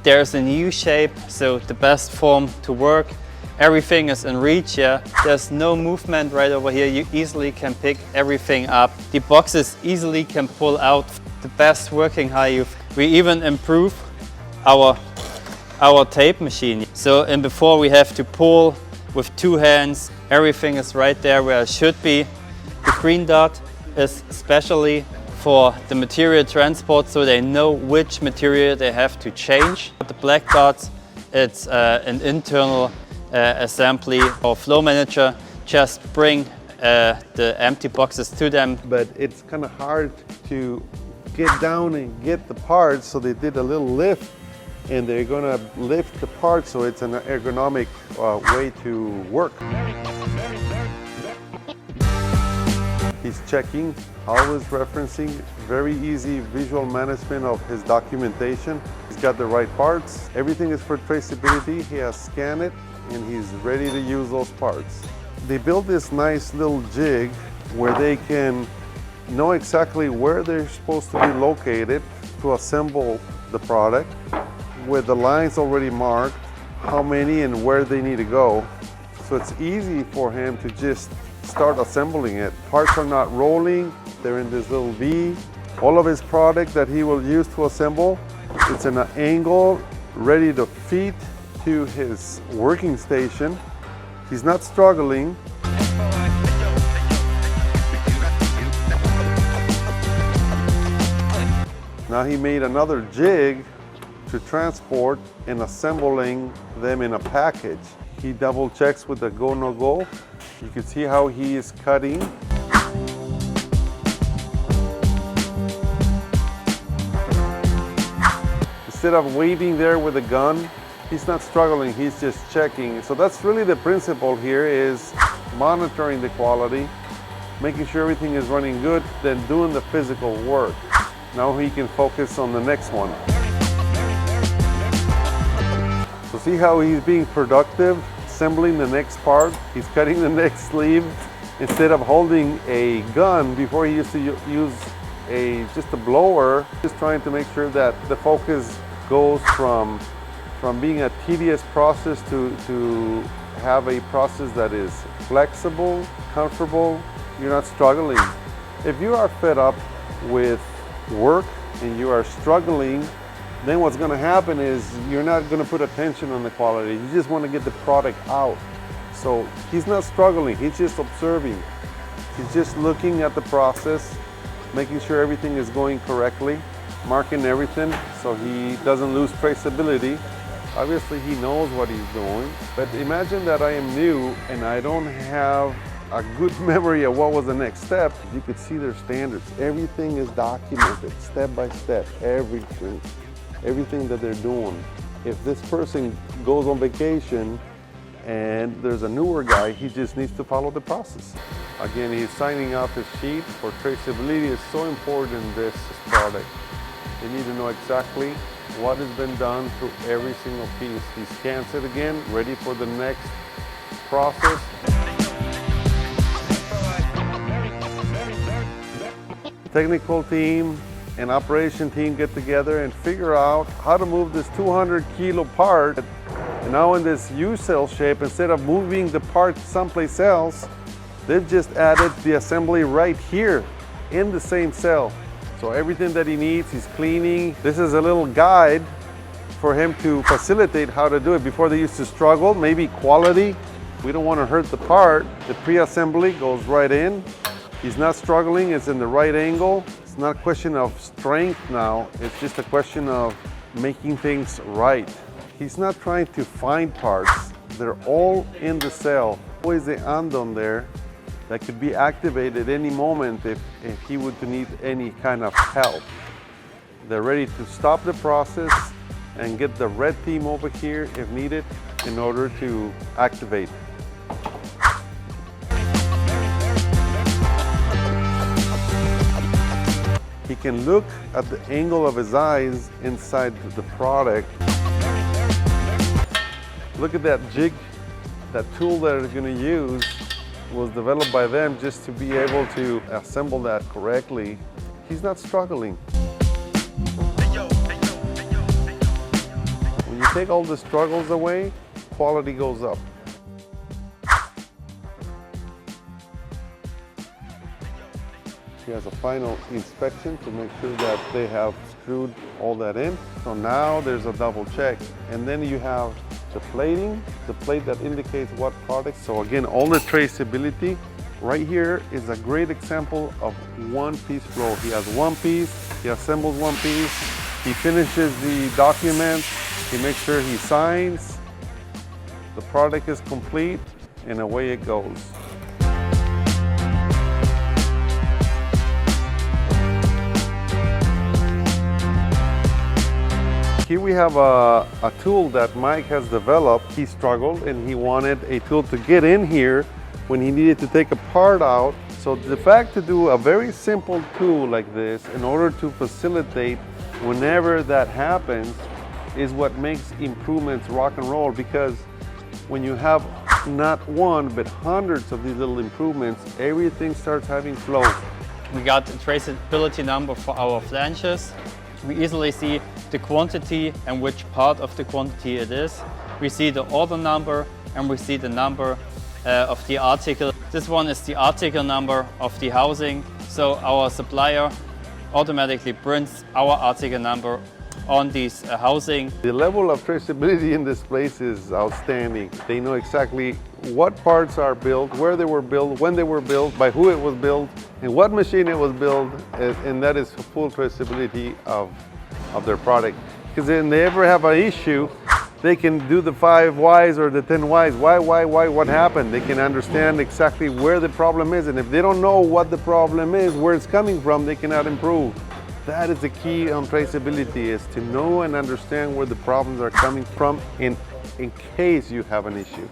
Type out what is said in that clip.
there's a new shape, so the best form to work. Everything is in reach, yeah. There's no movement right over here. You easily can pick everything up. The boxes easily can pull out. The best working height. We even improve our tape machine. So before we have to pull with 2 hands. Everything is right there where it should be. The green dot is especially for the material transport, so they know which material they have to change. The black dots, it's an internal assembly or flow manager. Just bring the empty boxes to them. But it's kind of hard to get down and get the parts, so they did a little lift, and they're going to lift the parts, so it's an ergonomic way to work. He's checking, always referencing, very easy visual management of his documentation. He's got the right parts. Everything is for traceability. He has scanned it and he's ready to use those parts. They built this nice little jig where they can know exactly where they're supposed to be located to assemble the product, with the lines already marked, how many and where they need to go. So it's easy for him to just start assembling it. Parts are not rolling, they're in this little V. All of his product that he will use to assemble, it's in an angle ready to feed to his working station. He's not struggling. Now he made another jig to transport and assembling them in a package. He double checks with the go, no go. You can see how he is cutting. Instead of waiting there with a gun, he's not struggling, he's just checking. So that's really the principle here, is monitoring the quality, making sure everything is running good, then doing the physical work. Now he can focus on the next one. So see how he's being productive, assembling the next part. He's cutting the next sleeve. Instead of holding a gun, before he used to use just a blower, just trying to make sure that the focus goes from being a tedious process to have a process that is flexible, comfortable. You're not struggling. If you are fed up with work and you are struggling, then what's going to happen is you're not going to put attention on the quality. You just want to get the product out. So he's not struggling, he's just observing. He's just looking at the process, making sure everything is going correctly, marking everything so he doesn't lose traceability. Obviously he knows what he's doing, but imagine that I am new and I don't have a good memory of what was the next step. You could see their standards. Everything is documented step by step, everything that they're doing. If this person goes on vacation and there's a newer guy, he just needs to follow the process. Again, he's signing off his sheet. For traceability is so important in this product. You need to know exactly what has been done to every single piece. He scans it again, ready for the next process. Technical team and operation team get together and figure out how to move this 200 kilo part. And now in this U-cell shape, instead of moving the part someplace else, they've just added the assembly right here in the same cell. So everything that he needs, he's cleaning. This is a little guide for him to facilitate how to do it. Before they used to struggle, maybe quality. We don't want to hurt the part. The pre-assembly goes right in. He's not struggling, it's in the right angle. It's not a question of strength now, it's just a question of making things right. He's not trying to find parts. They're all in the cell. Always the andon there that could be activated any moment if he would need any kind of help. They're ready to stop the process and get the red team over here if needed in order to activate. He can look at the angle of his eyes inside the product. Look at that jig, that tool that they're going to use was developed by them just to be able to assemble that correctly. He's not struggling. When you take all the struggles away, quality goes up. He has a final inspection to make sure that they have screwed all that in. So now there's a double check. And then you have the plating, the plate that indicates what product. So again, all the traceability. Right here is a great example of one-piece flow. He has one piece, he assembles one piece, he finishes the document, he makes sure he signs, the product is complete, and away it goes. Here we have a tool that Mike has developed. He struggled and he wanted a tool to get in here when he needed to take a part out. So the fact to do a very simple tool like this in order to facilitate whenever that happens is what makes improvements rock and roll, because when you have not one but hundreds of these little improvements, everything starts having flow. We got the traceability number for our flanges. We easily see the quantity and which part of the quantity it is. We see the order number and we see the number of the article. This one is the article number of the housing, so our supplier automatically prints our article number on this housing. The level of traceability in this place is outstanding. They know exactly what parts are built, where they were built, when they were built, by who it was built, and what machine it was built, and that is full traceability of their product. Because if they ever have an issue, they can do the 5 whys or the 10 whys. Why, what happened? They can understand exactly where the problem is, and if they don't know what the problem is, where it's coming from, they cannot improve. That is the key on traceability, is to know and understand where the problems are coming from in case you have an issue.